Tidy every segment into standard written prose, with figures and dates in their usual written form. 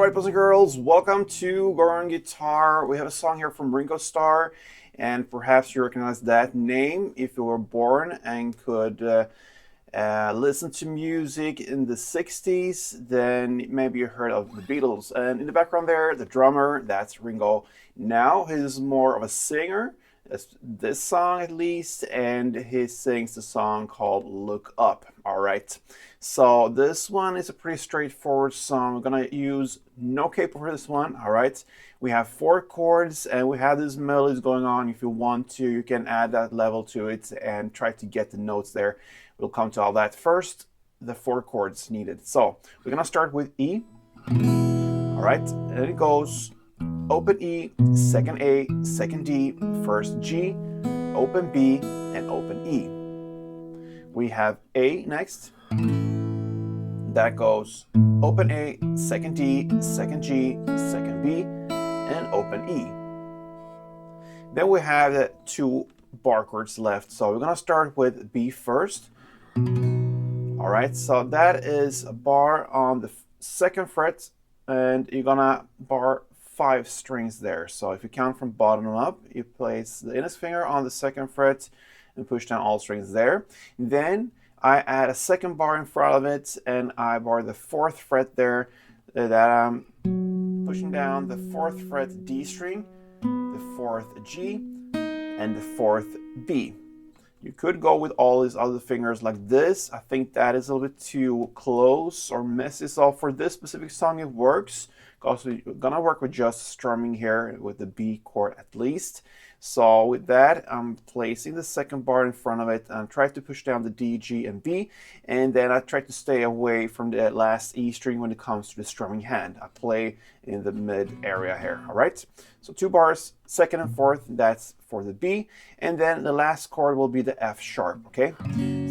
Alright, boys and girls, welcome to Goran Guitar. We have a song here from Ringo Starr, and perhaps you recognize that name if you were born and could listen to music in the 60s. Then maybe you heard of the Beatles. And in the background there, the drummer, that's Ringo. Now he's more of a singer, this song at least, and he sings the song called Look Up. Alright, so this one is a pretty straightforward song. We're gonna use no capo for this one. Alright, we have 4 chords and we have these melodies going on. If you want to, you can add that level to it and try to get the notes there. We'll come to all that. First, the 4 chords needed. So we're gonna start with E. Alright, and it goes open E, second A, second D, first G, open B, and open E. We have A next. That goes open A, second D, second G, second B, and open E. Then we have the 2 bar chords left. So we're gonna start with B first. Alright, so that is a bar on the 2nd fret, and you're gonna bar 5 strings there. So if you count from bottom up, you place the index finger on the 2nd fret and push down all strings there. Then I add a 2nd bar in front of it, and I bar the 4th fret there, that I'm pushing down the 4th fret D string, the 4th G, and the 4th B. You could go with all these other fingers like this. I think that is a little bit too close or messy. So for this specific song, it works. Also, we're gonna work with just strumming here with the B chord at least. So with that, I'm placing the 2nd bar in front of it and try to push down the D, G, and B. And then I try to stay away from the last E string when it comes to the strumming hand. I play in the mid area here, all right? So 2 bars, 2nd and 4th, that's for the B. And then the last chord will be the F sharp, okay?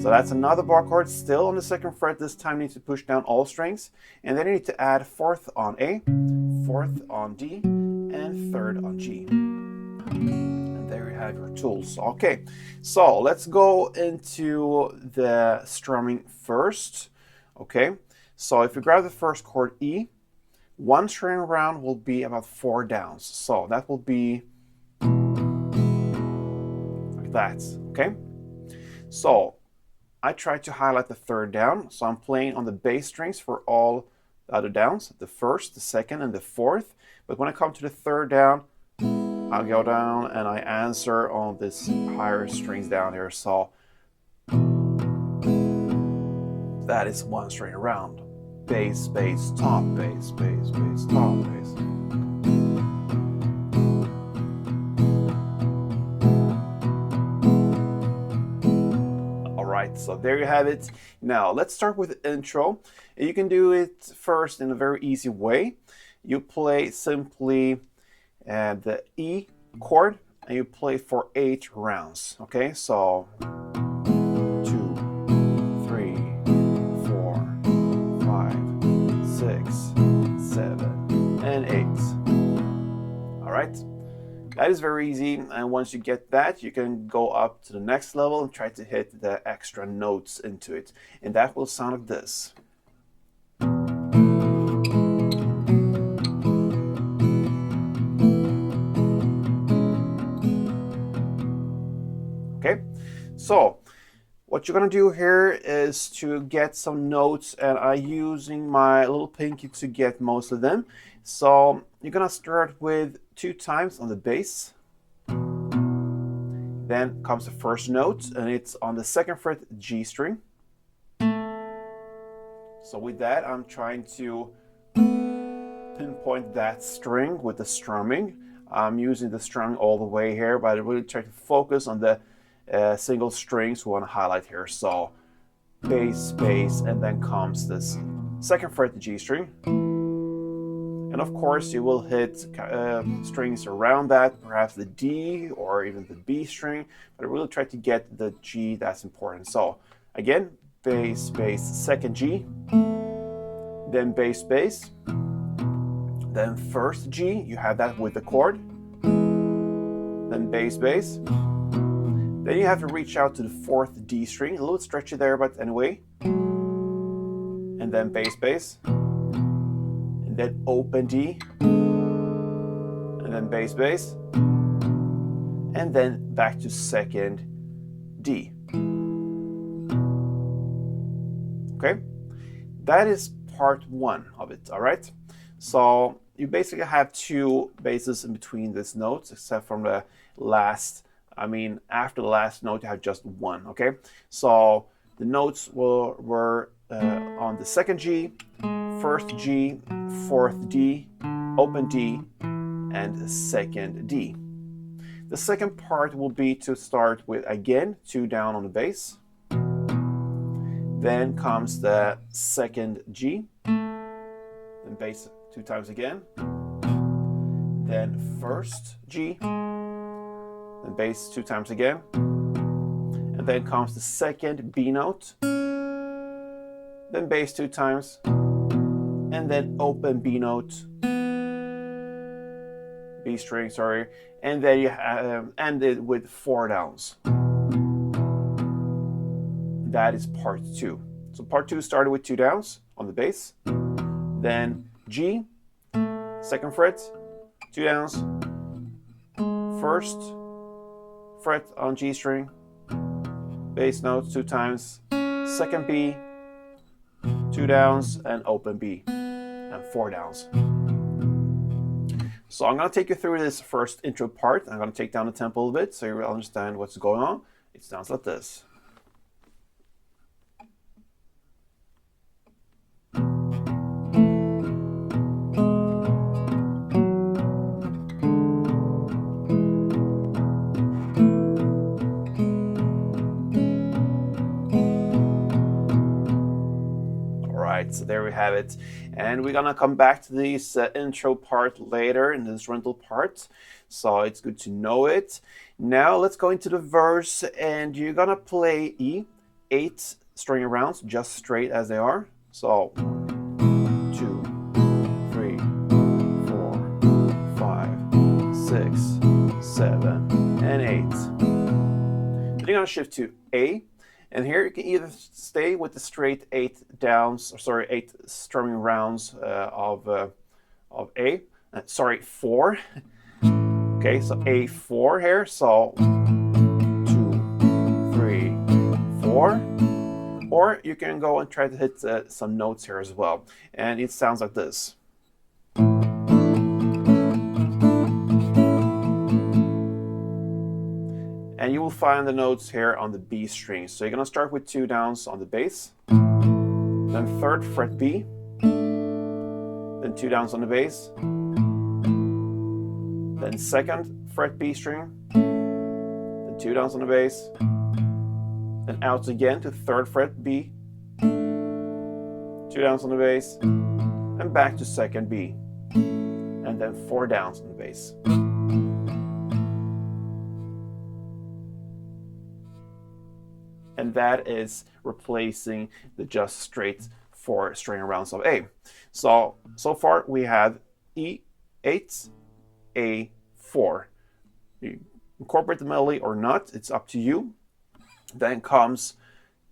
So that's another bar chord, still on the 2nd fret. This time you need to push down all strings. And then you need to add 4th on A, 4th on D, and 3rd on G. And there you have your tools. Okay, so let's go into the strumming first. Okay, so if you grab the first chord E, 1 string around will be about 4 downs. So that will be like that, okay? So I try to highlight the 3rd down, so I'm playing on the bass strings for all the other downs, the 1st, the 2nd, and the 4th. But when I come to the 3rd down, I'll go down and I answer on this higher strings down here. So that is 1 string around. Bass, bass, top, bass, bass, bass, top, bass. Alright, so there you have it. Now let's start with the intro. You can do it first in a very easy way. You play simply the E chord and you play for 8 rounds. Okay, so 2, 3, 4, 5, 6, 7, and 8. All right, that is very easy. And once you get that, you can go up to the next level and try to hit the extra notes into it. And that will sound like this. Okay, so what you're gonna do here is to get some notes, and I'm using my little pinky to get most of them. So you're gonna start with 2 times on the bass. Then comes the first note, and it's on the 2nd fret G string. So with that, I'm trying to pinpoint that string with the strumming. I'm using the strum all the way here, but I really try to focus on the single strings we want to highlight here. So bass, bass, and then comes this 2nd fret G string. And of course you will hit strings around that, perhaps the D or even the B string, but I really try to get the G, that's important. So again, bass, bass, 2nd G, then bass, bass, then 1st G, you have that with the chord, then bass, bass. Then you have to reach out to the 4th D string, a little stretchy there, but anyway. And then bass, bass. And and then open D, and then bass, bass, and then back to second D. Okay, that is part one of it, all right? So you basically have two basses in between these notes, except from the last, after the last note, you have just one, okay? So the notes were on the second G, first G, fourth D, open D, and second D. The second part will be to start with, again, 2 down on the bass. Then comes the second G, then bass 2 times again. Then first G, then bass 2 times again. And then comes the second B note, then bass 2 times, and then open B note, B string, sorry, and then you end it with 4 downs. That is part 2. So part 2 started with 2 downs on the bass, then G, second fret, 2 downs, first fret on G string, bass notes 2 times, second B, 2 downs, and open B, and 4 downs. So I'm going to take you through this first intro part. I'm going to take down the tempo a little bit so you will understand what's going on. It sounds like this. So there we have it, and we're gonna come back to this intro part later in the instrumental part, so it's good to know it. Now let's go into the verse, and you're gonna play E, 8 string rounds just straight as they are. So 1, 2, 3, 4, 5, 6, 7, and 8. Then you're gonna shift to A. And here you can either stay with the straight 8 strumming rounds of A. 4. Okay, so A4 here. So 2, 3, 4. Or you can go and try to hit some notes here as well. And it sounds like this. And you will find the notes here on the B string. So you're going to start with 2 downs on the bass, then 3rd fret B, then 2 downs on the bass, then 2nd fret B string, then 2 downs on the bass, then out again to 3rd fret B, 2 downs on the bass, and back to 2nd B, and then 4 downs on the bass. And that is replacing the just straight 4 string rounds of A. So far we have E8, A4. You incorporate the melody or not, it's up to you. Then comes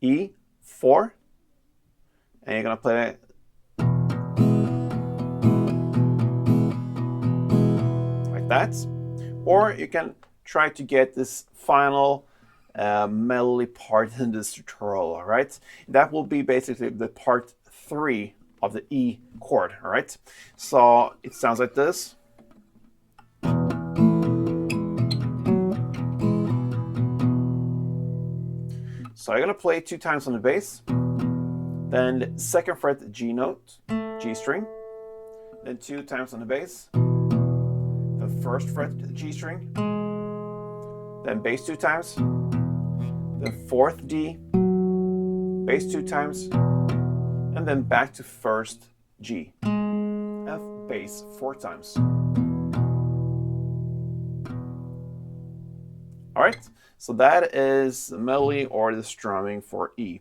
E4, and you're gonna play like that. Or you can try to get this final melody part in this tutorial, all right? That will be basically the part 3 of the E chord, all right? So it sounds like this. So I'm gonna play 2 times on the bass, then 2nd fret G note, G string, then 2 times on the bass, the 1st fret G string, then bass 2 times, then 4th D, bass 2 times, and then back to 1st G, F bass 4 times. All right, so that is the melody or the strumming for E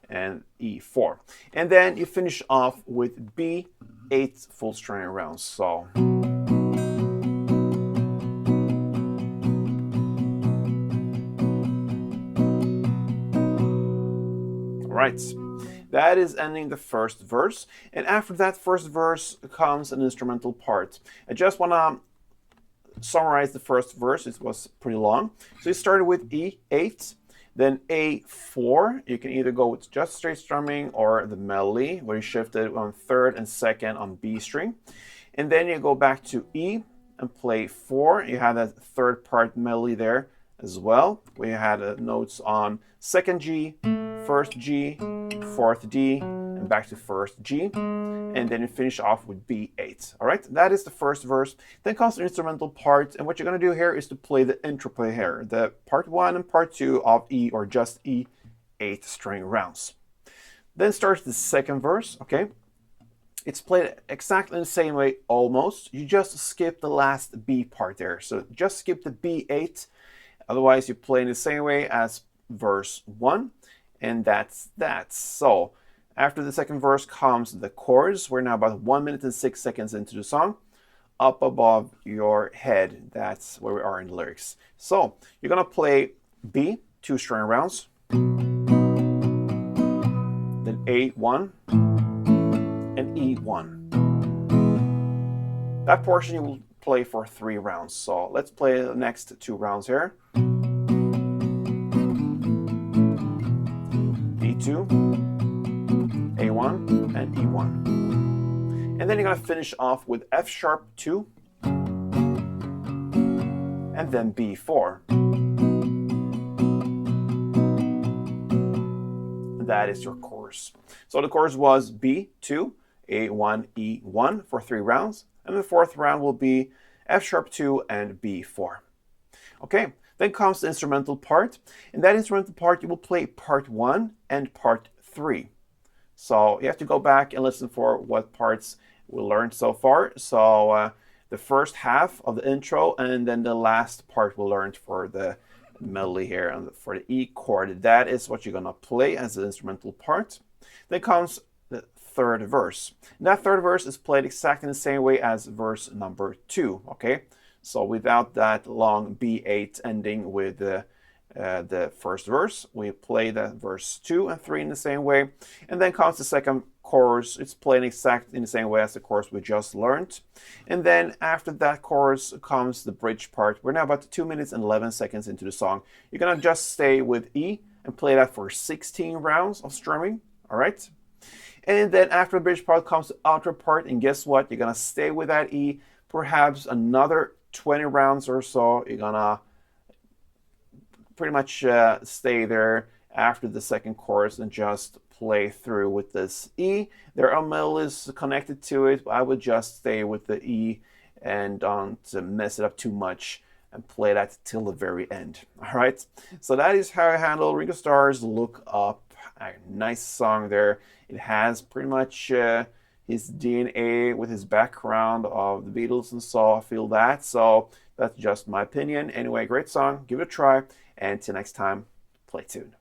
and E4. And then you finish off with B8 full string rounds. So right. That is ending the first verse. And after that first verse comes an instrumental part. I just want to summarize the first verse. It was pretty long. So you started with E8, then A4. You can either go with just straight strumming or the melody, where you shifted on third and second on B string. And then you go back to E and play 4. You had that third part melody there as well. We had notes on second G, first G, fourth D, and back to first G. And then you finish off with B8. All right, that is the first verse. Then comes the instrumental part, and what you're going to do here is to play the interplay here, the part 1 and part 2 of E, or just E 8 string rounds. Then starts the second verse. Okay, it's played exactly the same way almost. You just skip the last B part there. So just skip the B8. Otherwise, you play in the same way as verse 1. And that's that. So after the second verse comes the chords. We're now about 1 minute and 6 seconds into the song. Up above your head. That's where we are in the lyrics. So you're going to play B, 2 string rounds. Then A1 and E1. That portion you will play for 3 rounds. So let's play the next 2 rounds here. E2, A1, and E1. And then you're going to finish off with F sharp 2, and then B4. That is your chorus. So the chorus was B2, A1, E1 for 3 rounds. And the 4th round will be F sharp 2 and B4. Okay, then comes the instrumental part. In that instrumental part, you will play part 1 and part 3. So you have to go back and listen for what parts we learned so far. So the first half of the intro, and then the last part we learned for the melody here and for the E chord. That is what you're going to play as the instrumental part. Then comes the third verse. And that third verse is played exactly the same way as verse number 2. Okay, so without that long B8 ending with the first verse, we play the verse 2 and 3 in the same way. And then comes the second chorus. It's played exactly in the same way as the chorus we just learned. And then after that chorus comes the bridge part. We're now about 2 minutes and 11 seconds into the song. You're going to just stay with E and play that for 16 rounds of strumming. All right. And then after the bridge part comes the outro part. And guess what? You're going to stay with that E perhaps another 20 rounds or so. You're going to pretty much stay there after the second chorus and just play through with this E. There are melodies connected to it, but I would just stay with the E and don't mess it up too much and play that till the very end. All right, so that is how I handle Ringo Starr's Look Up. A nice song there. It has pretty much his DNA with his background of the Beatles, and so I feel that. So that's just my opinion. Anyway, great song. Give it a try. And till next time, play tune.